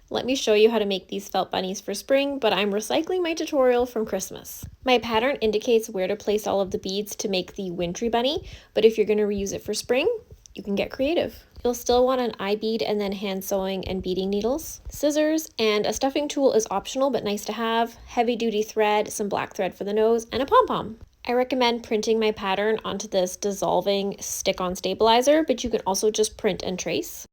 Let me show you how to make these felt bunnies for spring, but I'm recycling my tutorial from Christmas. My pattern indicates where to place all of the beads to make the wintry bunny, but if you're going to reuse it for spring, you can get creative. You'll still want an eye bead and then hand sewing and beading needles, scissors, and a stuffing tool is optional but nice to have, heavy duty thread, some black thread for the nose, and a pom-pom. I recommend printing my pattern onto this dissolving stick-on stabilizer, but you can also just print and trace.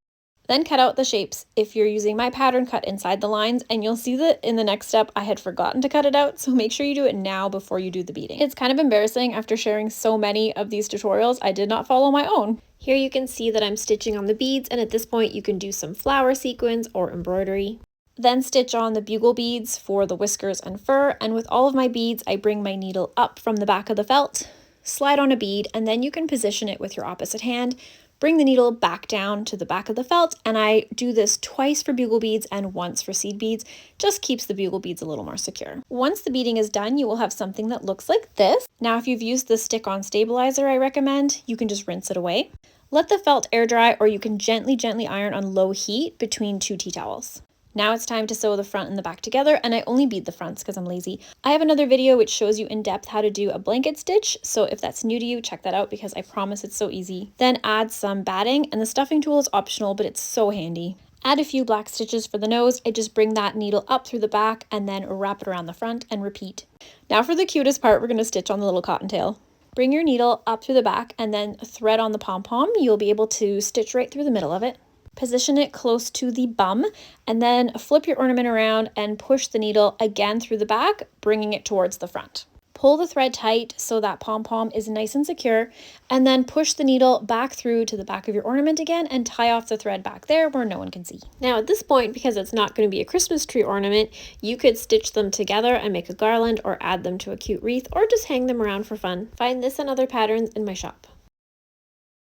Then cut out the shapes. If you're using my pattern, cut inside the lines, and you'll see that in the next step I had forgotten to cut it out, so make sure you do it now before you do the beading. It's kind of embarrassing after sharing so many of these tutorials, I did not follow my own. Here you can see that I'm stitching on the beads, and at this point you can do some flower sequins or embroidery. Then stitch on the bugle beads for the whiskers and fur, and with all of my beads I bring my needle up from the back of the felt, slide on a bead, and then you can position it with your opposite hand. Bring the needle back down to the back of the felt, and I do this twice for bugle beads and once for seed beads. Just keeps the bugle beads a little more secure. Once the beading is done, you will have something that looks like this. Now, if you've used the stick-on stabilizer I recommend, you can just rinse it away. Let the felt air dry, or you can gently iron on low heat between 2 tea towels. Now it's time to sew the front and the back together, and I only bead the fronts because I'm lazy. I have another video which shows you in depth how to do a blanket stitch, so if that's new to you, check that out because I promise it's so easy. Then add some batting, and the stuffing tool is optional, but it's so handy. Add a few black stitches for the nose. I just bring that needle up through the back and then wrap it around the front and repeat. Now for the cutest part, we're going to stitch on the little cottontail. Bring your needle up through the back and then thread on the pom-pom. You'll be able to stitch right through the middle of it. Position it close to the bum, and then flip your ornament around and push the needle again through the back, bringing it towards the front. Pull the thread tight so that pom-pom is nice and secure, and then push the needle back through to the back of your ornament again and tie off the thread back there where no one can see. Now at this point, because it's not going to be a Christmas tree ornament, you could stitch them together and make a garland or add them to a cute wreath or just hang them around for fun. Find this and other patterns in my shop.